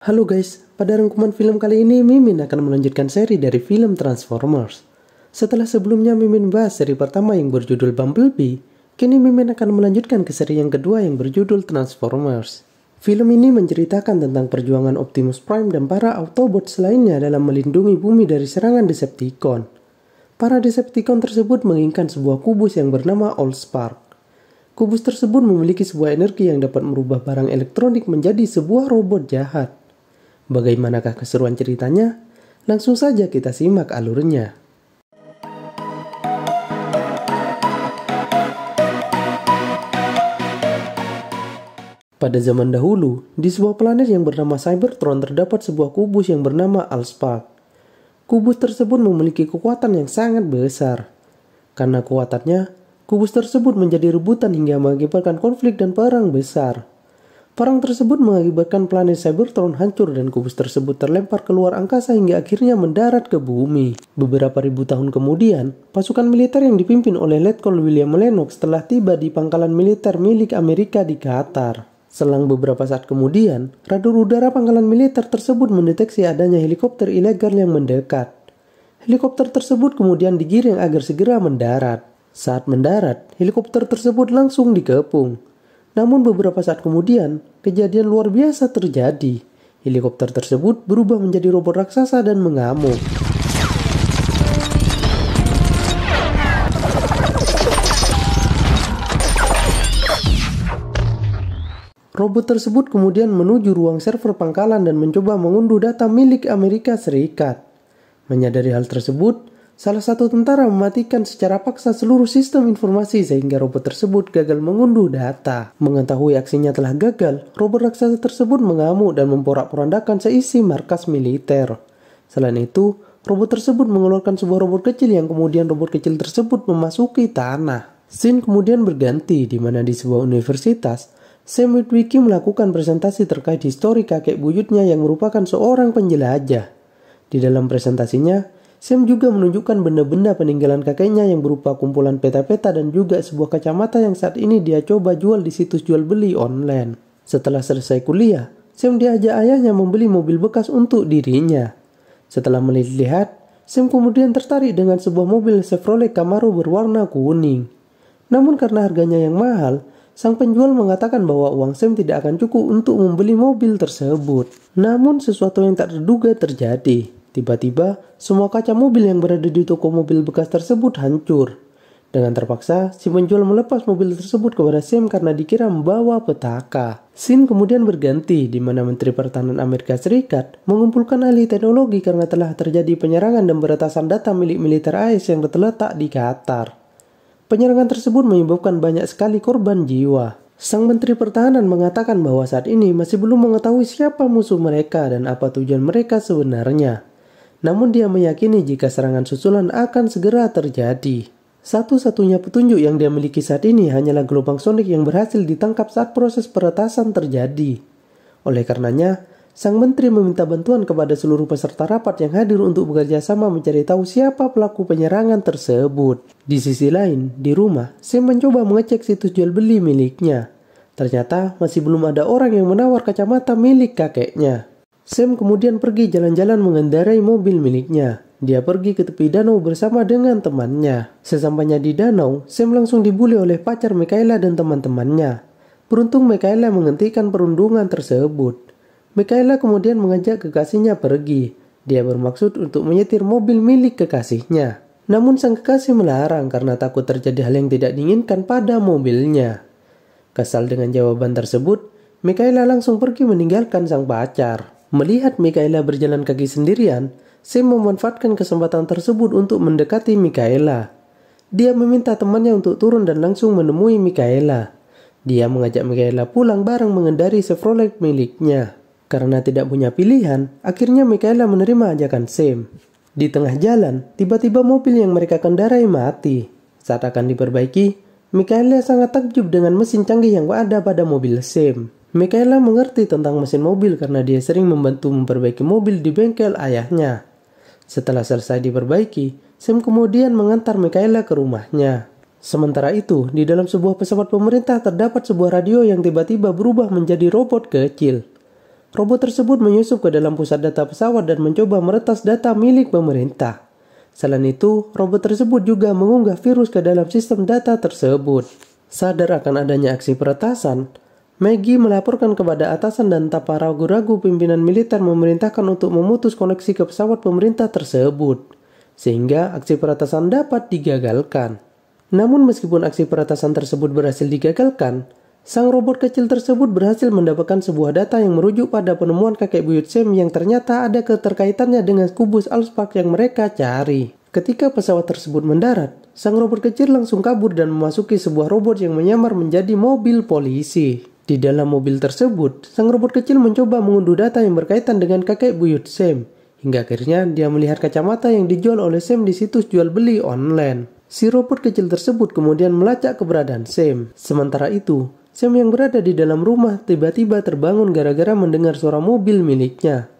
Halo guys, pada rangkuman film kali ini Mimin akan melanjutkan seri dari film Transformers. Setelah sebelumnya Mimin bahas seri pertama yang berjudul Bumblebee, kini Mimin akan melanjutkan ke seri yang kedua yang berjudul Transformers. Film ini menceritakan tentang perjuangan Optimus Prime dan para Autobots lainnya dalam melindungi bumi dari serangan Decepticon. Para Decepticon tersebut menginginkan sebuah kubus yang bernama Allspark. Kubus tersebut memiliki sebuah energi yang dapat merubah barang elektronik menjadi sebuah robot jahat. Bagaimanakah keseruan ceritanya? Langsung saja kita simak alurnya. Pada zaman dahulu, di sebuah planet yang bernama Cybertron terdapat sebuah kubus yang bernama Allspark. Kubus tersebut memiliki kekuatan yang sangat besar. Karena kekuatannya, kubus tersebut menjadi rebutan hingga mengakibatkan konflik dan perang besar. Perang tersebut mengakibatkan planet Cybertron hancur dan kubus tersebut terlempar keluar angkasa hingga akhirnya mendarat ke bumi. Beberapa ribu tahun kemudian, pasukan militer yang dipimpin oleh Lieutenant William Lennox telah tiba di pangkalan militer milik Amerika di Qatar. Selang beberapa saat kemudian, radar udara pangkalan militer tersebut mendeteksi adanya helikopter ilegal yang mendekat. Helikopter tersebut kemudian digiring agar segera mendarat. Saat mendarat, helikopter tersebut langsung dikepung. Namun beberapa saat kemudian, kejadian luar biasa terjadi. Helikopter tersebut berubah menjadi robot raksasa dan mengamuk. Robot tersebut kemudian menuju ruang server pangkalan dan mencoba mengunduh data milik Amerika Serikat. Menyadari hal tersebut, salah satu tentara mematikan secara paksa seluruh sistem informasi sehingga robot tersebut gagal mengunduh data. Mengetahui aksinya telah gagal, robot raksasa tersebut mengamuk dan memporak-porandakan seisi markas militer. Selain itu, robot tersebut mengeluarkan sebuah robot kecil yang kemudian robot kecil tersebut memasuki tanah. Scene kemudian berganti di mana di sebuah universitas, Sam Witwicky melakukan presentasi terkait histori kakek buyutnya yang merupakan seorang penjelajah. Di dalam presentasinya, Sam juga menunjukkan benda-benda peninggalan kakeknya yang berupa kumpulan peta-peta dan juga sebuah kacamata yang saat ini dia coba jual di situs jual beli online. Setelah selesai kuliah, Sam diajak ayahnya membeli mobil bekas untuk dirinya. Setelah melihat, Sam kemudian tertarik dengan sebuah mobil Chevrolet Camaro berwarna kuning. Namun karena harganya yang mahal, sang penjual mengatakan bahwa uang Sam tidak akan cukup untuk membeli mobil tersebut. Namun sesuatu yang tak terduga terjadi. Tiba-tiba, semua kaca mobil yang berada di toko mobil bekas tersebut hancur. Dengan terpaksa, si penjual melepas mobil tersebut kepada Sam karena dikira membawa petaka. Scene kemudian berganti di mana Menteri Pertahanan Amerika Serikat mengumpulkan ahli teknologi karena telah terjadi penyerangan dan peretasan data milik militer AS yang terletak di Qatar. Penyerangan tersebut menyebabkan banyak sekali korban jiwa. Sang Menteri Pertahanan mengatakan bahwa saat ini masih belum mengetahui siapa musuh mereka dan apa tujuan mereka sebenarnya. Namun dia meyakini jika serangan susulan akan segera terjadi. Satu-satunya petunjuk yang dia miliki saat ini hanyalah gelombang sonik yang berhasil ditangkap saat proses peretasan terjadi. Oleh karenanya, sang menteri meminta bantuan kepada seluruh peserta rapat yang hadir untuk bekerja sama mencari tahu siapa pelaku penyerangan tersebut. Di sisi lain, di rumah, Sam mencoba mengecek situs jual beli miliknya. Ternyata masih belum ada orang yang menawar kacamata milik kakeknya. Sam kemudian pergi jalan-jalan mengendarai mobil miliknya. Dia pergi ke tepi danau bersama dengan temannya. Sesampainya di danau, Sam langsung dibully oleh pacar Mikaela dan teman-temannya. Beruntung Mikaela menghentikan perundungan tersebut. Mikaela kemudian mengajak kekasihnya pergi. Dia bermaksud untuk menyetir mobil milik kekasihnya. Namun sang kekasih melarang karena takut terjadi hal yang tidak diinginkan pada mobilnya. Kesal dengan jawaban tersebut, Mikaela langsung pergi meninggalkan sang pacar. Melihat Mikaela berjalan kaki sendirian, Sam memanfaatkan kesempatan tersebut untuk mendekati Mikaela. Dia meminta temannya untuk turun dan langsung menemui Mikaela. Dia mengajak Mikaela pulang bareng mengendari Chevrolet miliknya. Karena tidak punya pilihan, akhirnya Mikaela menerima ajakan Sam. Di tengah jalan, tiba-tiba mobil yang mereka kendarai mati. Saat akan diperbaiki, Mikaela sangat takjub dengan mesin canggih yang ada pada mobil Sam. Mikaela mengerti tentang mesin mobil karena dia sering membantu memperbaiki mobil di bengkel ayahnya. Setelah selesai diperbaiki, Sam kemudian mengantar Mikaela ke rumahnya. Sementara itu, di dalam sebuah pesawat pemerintah terdapat sebuah radio yang tiba-tiba berubah menjadi robot kecil. robot tersebut menyusup ke dalam pusat data pesawat dan mencoba meretas data milik pemerintah. Selain itu, robot tersebut juga mengunggah virus ke dalam sistem data tersebut. Sadar akan adanya aksi peretasan, Maggie melaporkan kepada atasan dan tanpa ragu-ragu pimpinan militer memerintahkan untuk memutus koneksi ke pesawat pemerintah tersebut, sehingga aksi peretasan dapat digagalkan. Namun meskipun aksi peretasan tersebut berhasil digagalkan, sang robot kecil tersebut berhasil mendapatkan sebuah data yang merujuk pada penemuan kakek buyut Sam yang ternyata ada keterkaitannya dengan kubus Allspark yang mereka cari. Ketika pesawat tersebut mendarat, sang robot kecil langsung kabur dan memasuki sebuah robot yang menyamar menjadi mobil polisi. Di dalam mobil tersebut, sang robot kecil mencoba mengunduh data yang berkaitan dengan kakek buyut Sam. Hingga akhirnya dia melihat kacamata yang dijual oleh Sam di situs jual beli online. Si robot kecil tersebut kemudian melacak keberadaan Sam. Sementara itu, Sam yang berada di dalam rumah tiba-tiba terbangun gara-gara mendengar suara mobil miliknya.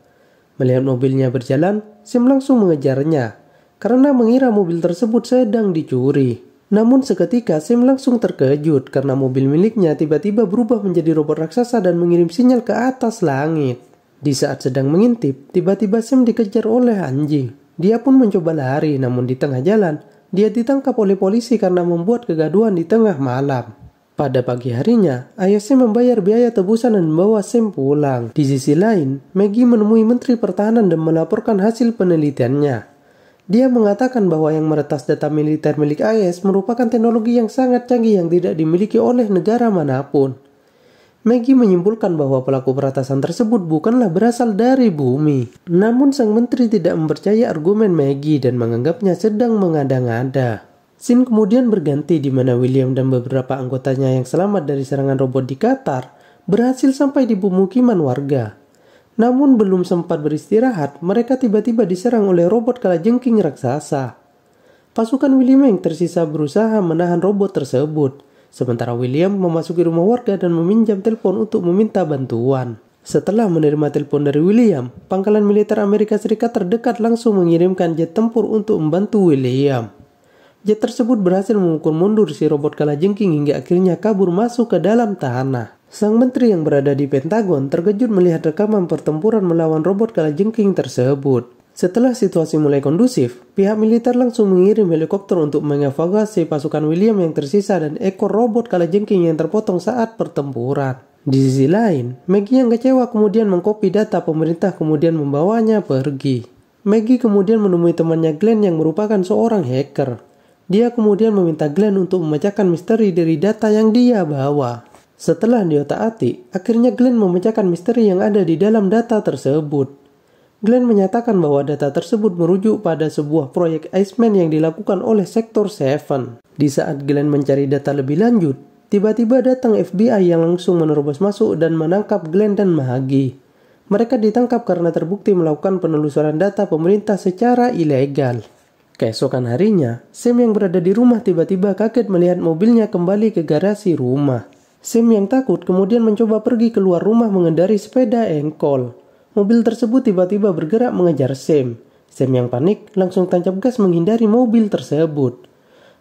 Melihat mobilnya berjalan, Sam langsung mengejarnya karena mengira mobil tersebut sedang dicuri. Namun seketika Sam langsung terkejut karena mobil miliknya tiba-tiba berubah menjadi robot raksasa dan mengirim sinyal ke atas langit. Di saat sedang mengintip, tiba-tiba Sam dikejar oleh anjing. Dia pun mencoba lari, namun di tengah jalan, dia ditangkap oleh polisi karena membuat kegaduhan di tengah malam. Pada pagi harinya, ayah Sam membayar biaya tebusan dan membawa Sam pulang. Di sisi lain, Maggie menemui Menteri Pertahanan dan melaporkan hasil penelitiannya. Dia mengatakan bahwa yang meretas data militer milik AS merupakan teknologi yang sangat canggih yang tidak dimiliki oleh negara manapun. Maggie menyimpulkan bahwa pelaku peretasan tersebut bukanlah berasal dari bumi. Namun sang menteri tidak mempercayai argumen Maggie dan menganggapnya sedang mengada-ngada. Scene kemudian berganti di mana William dan beberapa anggotanya yang selamat dari serangan robot di Qatar berhasil sampai di pemukiman warga. Namun belum sempat beristirahat, mereka tiba-tiba diserang oleh robot kalajengking raksasa. Pasukan William yang tersisa berusaha menahan robot tersebut, sementara William memasuki rumah warga dan meminjam telepon untuk meminta bantuan. Setelah menerima telepon dari William, pangkalan militer Amerika Serikat terdekat langsung mengirimkan jet tempur untuk membantu William. Jet tersebut berhasil memukul mundur si robot kalajengking hingga akhirnya kabur masuk ke dalam tanah. Sang menteri yang berada di Pentagon terkejut melihat rekaman pertempuran melawan robot kalajengking tersebut. Setelah situasi mulai kondusif, pihak militer langsung mengirim helikopter untuk mengevakuasi pasukan William yang tersisa dan ekor robot kalajengking yang terpotong saat pertempuran. Di sisi lain, Maggie yang kecewa kemudian mengcopy data pemerintah kemudian membawanya pergi. Maggie kemudian menemui temannya Glenn yang merupakan seorang hacker. Dia kemudian meminta Glenn untuk memecahkan misteri dari data yang dia bawa. Setelah diotak-atik, akhirnya Glenn memecahkan misteri yang ada di dalam data tersebut. Glenn menyatakan bahwa data tersebut merujuk pada sebuah proyek Iceman yang dilakukan oleh Sektor 7. Di saat Glenn mencari data lebih lanjut, tiba-tiba datang FBI yang langsung menerobos masuk dan menangkap Glenn dan Maggie. Mereka ditangkap karena terbukti melakukan penelusuran data pemerintah secara ilegal. Keesokan harinya, Sam yang berada di rumah tiba-tiba kaget melihat mobilnya kembali ke garasi rumah. Sam yang takut kemudian mencoba pergi keluar rumah mengendarai sepeda engkol. Mobil tersebut tiba-tiba bergerak mengejar Sam. Sam yang panik langsung tancap gas menghindari mobil tersebut.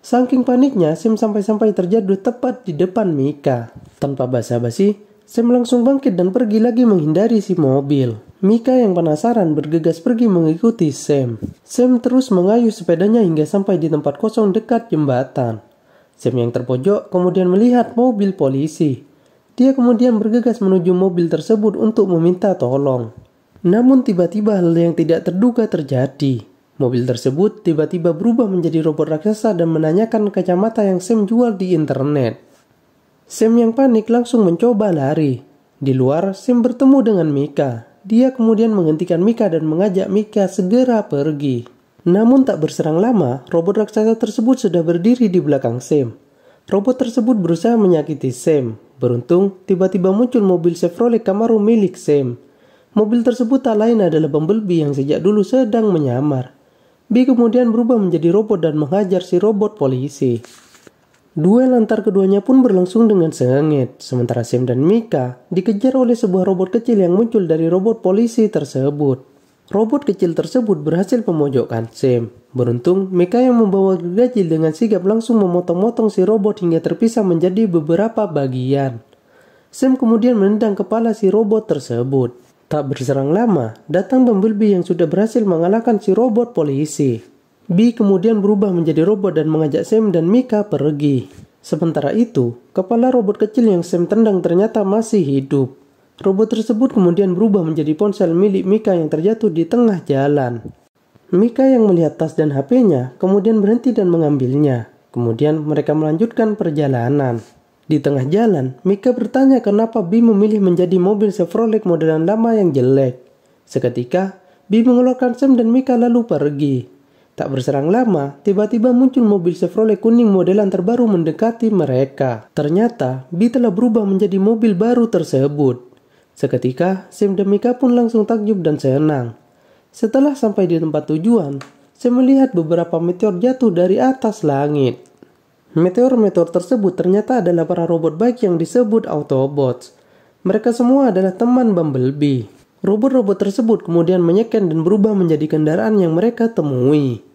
Saking paniknya, Sam sampai-sampai terjatuh tepat di depan Mika. Tanpa basa-basi, Sam langsung bangkit dan pergi lagi menghindari si mobil. Mika yang penasaran bergegas pergi mengikuti Sam. Sam terus mengayuh sepedanya hingga sampai di tempat kosong dekat jembatan. Sam yang terpojok kemudian melihat mobil polisi. Dia kemudian bergegas menuju mobil tersebut untuk meminta tolong. Namun tiba-tiba hal yang tidak terduga terjadi. Mobil tersebut tiba-tiba berubah menjadi robot raksasa dan menanyakan kacamata yang Sam jual di internet. Sam yang panik langsung mencoba lari. Di luar, Sam bertemu dengan Mika. Dia kemudian menghentikan Mika dan mengajak Mika segera pergi. Namun tak berserang lama, robot raksasa tersebut sudah berdiri di belakang Sam. Robot tersebut berusaha menyakiti Sam. Beruntung, tiba-tiba muncul mobil Chevrolet Camaro milik Sam. Mobil tersebut tak lain adalah Bumblebee yang sejak dulu sedang menyamar. B kemudian berubah menjadi robot dan menghajar si robot polisi. Duel antar keduanya pun berlangsung dengan sengit, sementara Sam dan Mika dikejar oleh sebuah robot kecil yang muncul dari robot polisi tersebut. Robot kecil tersebut berhasil memojokkan Sam. Beruntung, Mika yang membawa gergaji dengan sigap langsung memotong-motong si robot hingga terpisah menjadi beberapa bagian. Sam kemudian menendang kepala si robot tersebut. Tak berserang lama, datang Bumblebee yang sudah berhasil mengalahkan si robot polisi. Bee kemudian berubah menjadi robot dan mengajak Sam dan Micah pergi. Sementara itu, kepala robot kecil yang Sam tendang ternyata masih hidup. Robot tersebut kemudian berubah menjadi ponsel milik Micah yang terjatuh di tengah jalan. Micah yang melihat tas dan HP-nya kemudian berhenti dan mengambilnya. Kemudian mereka melanjutkan perjalanan. Di tengah jalan, Micah bertanya kenapa Bee memilih menjadi mobil Chevrolet modelan lama yang jelek. Seketika, Bee mengeluarkan Sam dan Micah lalu pergi. Tak berserang lama, tiba-tiba muncul mobil Chevrolet kuning modelan terbaru mendekati mereka. Ternyata, Bee telah berubah menjadi mobil baru tersebut. Seketika, Sam dan Micah pun langsung takjub dan senang. Setelah sampai di tempat tujuan, Sam melihat beberapa meteor jatuh dari atas langit. Meteor-meteor tersebut ternyata adalah para robot baik yang disebut Autobots. Mereka semua adalah teman Bumblebee. Robot-robot tersebut kemudian menyeken dan berubah menjadi kendaraan yang mereka temui.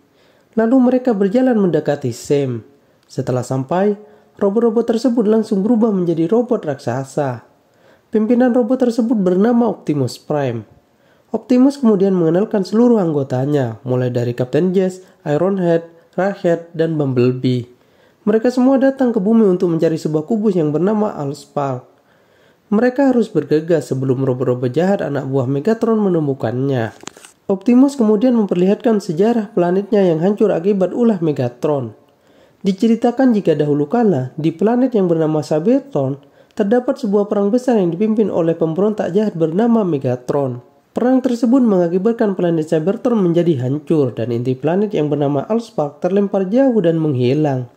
Lalu mereka berjalan mendekati Sam. Setelah sampai, robot-robot tersebut langsung berubah menjadi robot raksasa. Pimpinan robot tersebut bernama Optimus Prime. Optimus kemudian mengenalkan seluruh anggotanya, mulai dari Kapten Jazz, Ironhead, Rawhead, dan Bumblebee. Mereka semua datang ke bumi untuk mencari sebuah kubus yang bernama Allspark. Mereka harus bergegas sebelum robot-robot jahat anak buah Megatron menemukannya. Optimus kemudian memperlihatkan sejarah planetnya yang hancur akibat ulah Megatron. Diceritakan jika dahulu kala, di planet yang bernama Cybertron, terdapat sebuah perang besar yang dipimpin oleh pemberontak jahat bernama Megatron. Perang tersebut mengakibatkan planet Cybertron menjadi hancur dan inti planet yang bernama Allspark terlempar jauh dan menghilang.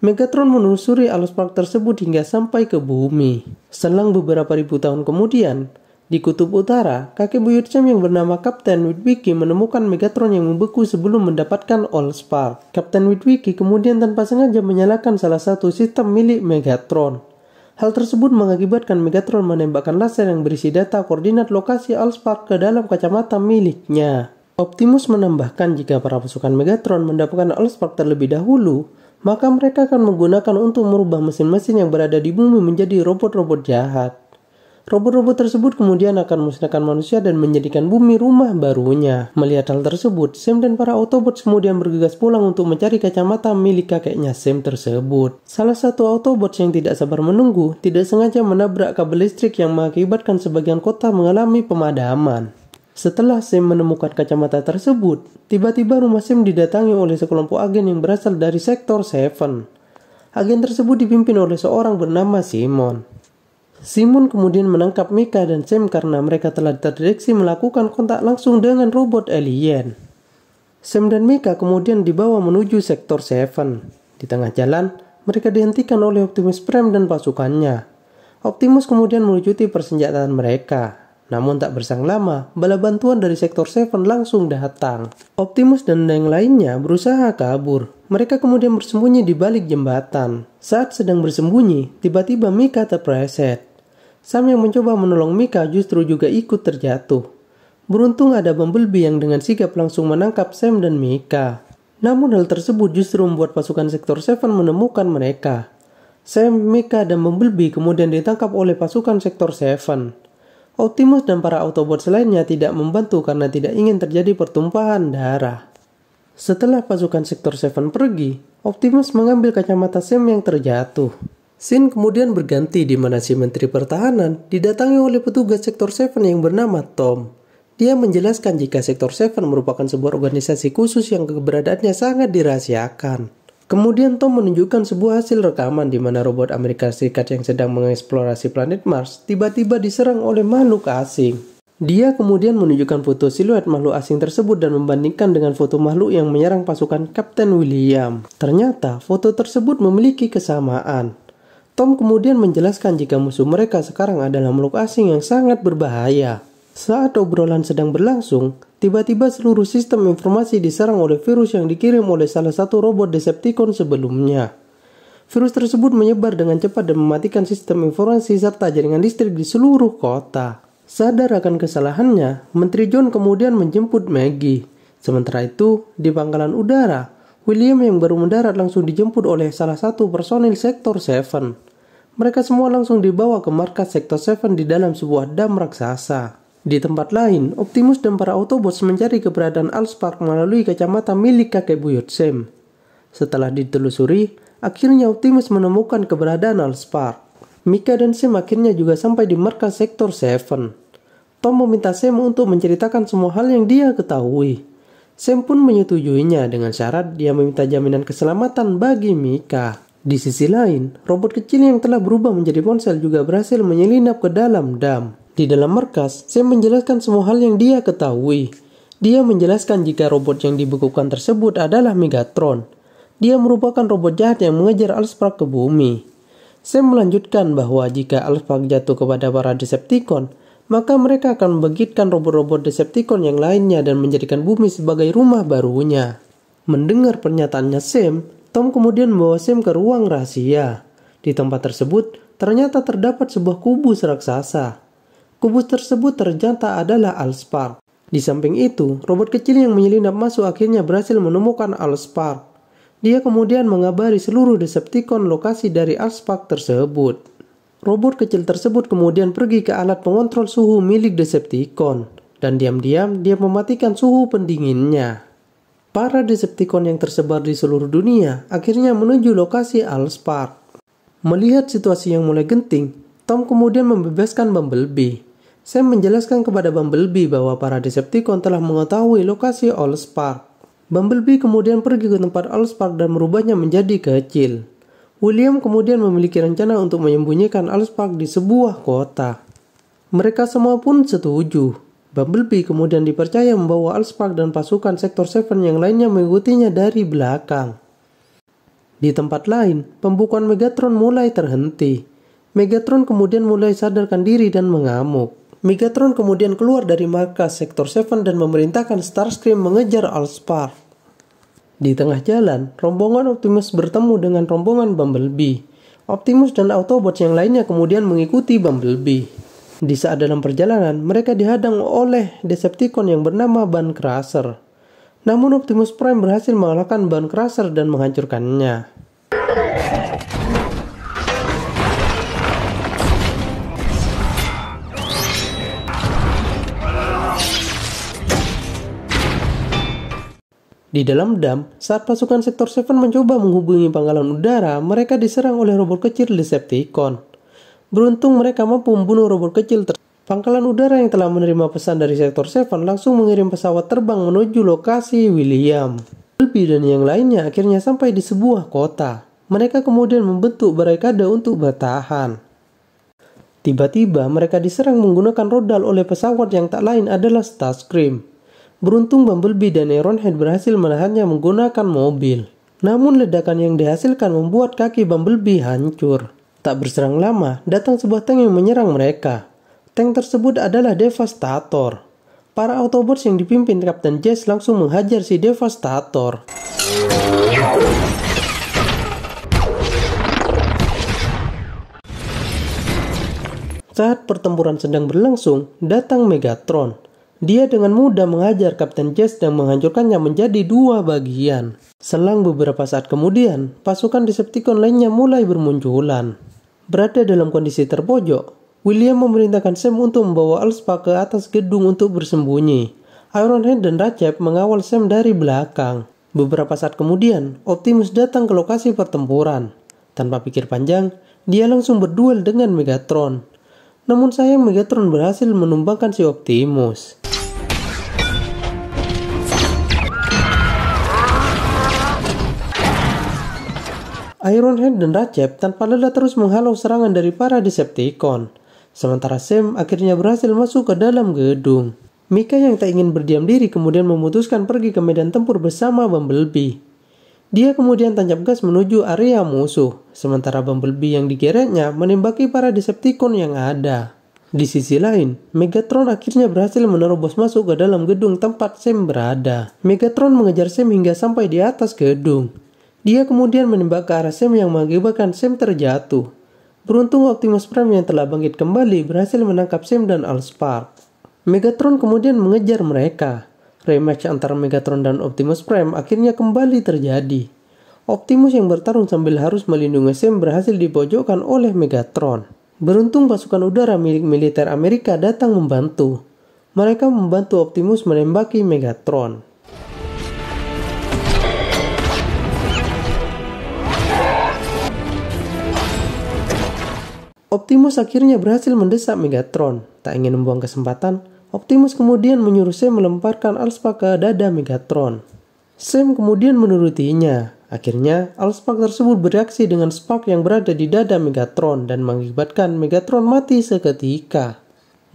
Megatron menelusuri Allspark tersebut hingga sampai ke bumi. Selang beberapa ribu tahun kemudian, di kutub utara, kakek buyut Sam yang bernama Kapten Witwicky menemukan Megatron yang membeku sebelum mendapatkan Allspark. Kapten Witwicky kemudian tanpa sengaja menyalakan salah satu sistem milik Megatron. Hal tersebut mengakibatkan Megatron menembakkan laser yang berisi data koordinat lokasi Allspark ke dalam kacamata miliknya. Optimus menambahkan jika para pasukan Megatron mendapatkan Allspark terlebih dahulu, maka mereka akan menggunakan untuk merubah mesin-mesin yang berada di bumi menjadi robot-robot jahat. Robot-robot tersebut kemudian akan memusnahkan manusia dan menjadikan bumi rumah barunya. Melihat hal tersebut, Sam dan para Autobots kemudian bergegas pulang untuk mencari kacamata milik kakeknya Sam tersebut. Salah satu Autobots yang tidak sabar menunggu, tidak sengaja menabrak kabel listrik yang mengakibatkan sebagian kota mengalami pemadaman. Setelah Sam menemukan kacamata tersebut, tiba-tiba rumah Sam didatangi oleh sekelompok agen yang berasal dari Sektor 7. Agen tersebut dipimpin oleh seorang bernama Simon. Simon kemudian menangkap Micah dan Sam karena mereka telah terdeteksi melakukan kontak langsung dengan robot alien. Sam dan Micah kemudian dibawa menuju Sektor 7. Di tengah jalan, mereka dihentikan oleh Optimus Prime dan pasukannya. Optimus kemudian melucuti persenjataan mereka. Namun tak berselang lama, bala bantuan dari Sektor 7 langsung datang. Optimus dan yang lainnya berusaha kabur. Mereka kemudian bersembunyi di balik jembatan. Saat sedang bersembunyi, tiba-tiba Micah terpleset. Sam yang mencoba menolong Micah justru juga ikut terjatuh. Beruntung ada Bumblebee yang dengan sigap langsung menangkap Sam dan Micah. Namun hal tersebut justru membuat pasukan Sektor 7 menemukan mereka. Sam, Micah, dan Bumblebee kemudian ditangkap oleh pasukan Sektor 7. Optimus dan para Autobots lainnya tidak membantu karena tidak ingin terjadi pertumpahan darah. Setelah pasukan Sektor 7 pergi, Optimus mengambil kacamata Sam yang terjatuh. Scene kemudian berganti di mana si Menteri Pertahanan didatangi oleh petugas Sektor 7 yang bernama Tom. Dia menjelaskan jika Sektor 7 merupakan sebuah organisasi khusus yang keberadaannya sangat dirahasiakan. Kemudian Tom menunjukkan sebuah hasil rekaman di mana robot Amerika Serikat yang sedang mengeksplorasi planet Mars tiba-tiba diserang oleh makhluk asing. Dia kemudian menunjukkan foto siluet makhluk asing tersebut dan membandingkan dengan foto makhluk yang menyerang pasukan Kapten William. Ternyata foto tersebut memiliki kesamaan. Tom kemudian menjelaskan jika musuh mereka sekarang adalah makhluk asing yang sangat berbahaya. Saat obrolan sedang berlangsung, tiba-tiba seluruh sistem informasi diserang oleh virus yang dikirim oleh salah satu robot Decepticon sebelumnya. Virus tersebut menyebar dengan cepat dan mematikan sistem informasi serta jaringan listrik di seluruh kota. Sadar akan kesalahannya, Menteri John kemudian menjemput Maggie. Sementara itu, di pangkalan udara, William yang baru mendarat langsung dijemput oleh salah satu personil Sektor 7. Mereka semua langsung dibawa ke markas Sektor 7 di dalam sebuah dam raksasa. Di tempat lain, Optimus dan para Autobots mencari keberadaan Allspark melalui kacamata milik kakek buyut Sam. Setelah ditelusuri, akhirnya Optimus menemukan keberadaan Allspark. Mika dan Sam akhirnya juga sampai di markas Sektor 7. Tom meminta Sam untuk menceritakan semua hal yang dia ketahui. Sam pun menyetujuinya dengan syarat dia meminta jaminan keselamatan bagi Mika. Di sisi lain, robot kecil yang telah berubah menjadi ponsel juga berhasil menyelinap ke dalam dam. Di dalam markas, Sam menjelaskan semua hal yang dia ketahui. Dia menjelaskan jika robot yang dibekukan tersebut adalah Megatron. Dia merupakan robot jahat yang mengejar Allspark ke bumi. Sam melanjutkan bahwa jika Allspark jatuh kepada para Decepticon, maka mereka akan membangkitkan robot-robot Decepticon yang lainnya dan menjadikan bumi sebagai rumah barunya. Mendengar pernyataannya Sam, Tom kemudian membawa Sam ke ruang rahasia. Di tempat tersebut, ternyata terdapat sebuah kubus raksasa. Kubus tersebut ternyata adalah Allspark. Di samping itu, robot kecil yang menyelinap masuk akhirnya berhasil menemukan Allspark. Dia kemudian mengabari seluruh Decepticon lokasi dari Allspark tersebut. Robot kecil tersebut kemudian pergi ke alat pengontrol suhu milik Decepticon, dan diam-diam dia mematikan suhu pendinginnya. Para Decepticon yang tersebar di seluruh dunia akhirnya menuju lokasi Allspark. Melihat situasi yang mulai genting, Tom kemudian membebaskan Bumblebee. Sam menjelaskan kepada Bumblebee bahwa para Decepticon telah mengetahui lokasi Allspark. Bumblebee kemudian pergi ke tempat Allspark dan merubahnya menjadi kecil. William kemudian memiliki rencana untuk menyembunyikan Allspark di sebuah kota. Mereka semua pun setuju. Bumblebee kemudian dipercaya membawa Allspark dan pasukan Sektor 7 yang lainnya mengikutinya dari belakang. Di tempat lain, pembukuan Megatron mulai terhenti. Megatron kemudian mulai sadarkan diri dan mengamuk. Megatron kemudian keluar dari markas Sektor 7 dan memerintahkan Starscream mengejar Allspark. Di tengah jalan, rombongan Optimus bertemu dengan rombongan Bumblebee. Optimus dan Autobots yang lainnya kemudian mengikuti Bumblebee. Di saat dalam perjalanan, mereka dihadang oleh Decepticon yang bernama Bone Crusher. Namun Optimus Prime berhasil mengalahkan Bone Crusher dan menghancurkannya. Di dalam dam, saat pasukan Sektor 7 mencoba menghubungi pangkalan udara, mereka diserang oleh robot kecil Decepticon. Beruntung mereka mampu membunuh robot kecil tersebut. Pangkalan udara yang telah menerima pesan dari Sektor 7 langsung mengirim pesawat terbang menuju lokasi William. Bumblebee dan yang lainnya akhirnya sampai di sebuah kota. Mereka kemudian membentuk barikade untuk bertahan. Tiba-tiba mereka diserang menggunakan rodal oleh pesawat yang tak lain adalah Starscream. Beruntung Bumblebee dan Ironhead berhasil menahannya menggunakan mobil. Namun ledakan yang dihasilkan membuat kaki Bumblebee hancur. Tak berserang lama, datang sebuah tank yang menyerang mereka. Tank tersebut adalah Devastator. Para Autobots yang dipimpin Kapten Jazz langsung menghajar si Devastator. Saat pertempuran sedang berlangsung, datang Megatron. Dia dengan mudah menghajar Kapten Jazz dan menghancurkannya menjadi dua bagian. Selang beberapa saat kemudian, pasukan Decepticon lainnya mulai bermunculan. Berada dalam kondisi terpojok, William memerintahkan Sam untuk membawa Allspark ke atas gedung untuk bersembunyi. Ironhead dan Ratchet mengawal Sam dari belakang. Beberapa saat kemudian, Optimus datang ke lokasi pertempuran. Tanpa pikir panjang, dia langsung berduel dengan Megatron. Namun sayang Megatron berhasil menumbangkan si Optimus. Ironhead dan Ratchet tanpa lelah terus menghalau serangan dari para Decepticon. Sementara Sam akhirnya berhasil masuk ke dalam gedung. Mika yang tak ingin berdiam diri kemudian memutuskan pergi ke medan tempur bersama Bumblebee. Dia kemudian tancap gas menuju area musuh, sementara Bumblebee yang digeretnya menembaki para Decepticon yang ada. Di sisi lain, Megatron akhirnya berhasil menerobos masuk ke dalam gedung tempat Sam berada. Megatron mengejar Sam hingga sampai di atas gedung. Dia kemudian menembak ke arah Sam yang mengakibatkan Sam terjatuh. Beruntung Optimus Prime yang telah bangkit kembali berhasil menangkap Sam dan Allspark. Megatron kemudian mengejar mereka. Rematch antara Megatron dan Optimus Prime akhirnya kembali terjadi. Optimus yang bertarung sambil harus melindungi Sam berhasil dipojokkan oleh Megatron. Beruntung pasukan udara milik militer Amerika datang membantu. mereka membantu Optimus menembaki Megatron. Optimus akhirnya berhasil mendesak Megatron. Tak ingin membuang kesempatan, Optimus kemudian menyuruh Sam melemparkan Allspark ke dada Megatron. Sam kemudian menurutinya. Akhirnya, Allspark tersebut bereaksi dengan spark yang berada di dada Megatron dan mengakibatkan Megatron mati seketika.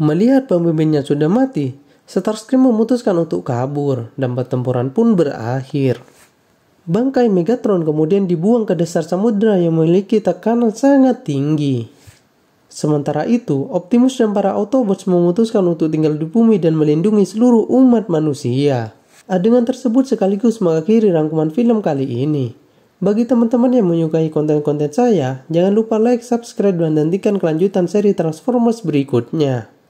Melihat pemimpinnya sudah mati, Starscream memutuskan untuk kabur dan pertempuran pun berakhir. Bangkai Megatron kemudian dibuang ke dasar samudera yang memiliki tekanan sangat tinggi. Sementara itu, Optimus dan para Autobots memutuskan untuk tinggal di bumi dan melindungi seluruh umat manusia. Adegan tersebut sekaligus mengakhiri rangkuman film kali ini. Bagi teman-teman yang menyukai konten-konten saya, jangan lupa like, subscribe, dan nantikan kelanjutan seri Transformers berikutnya.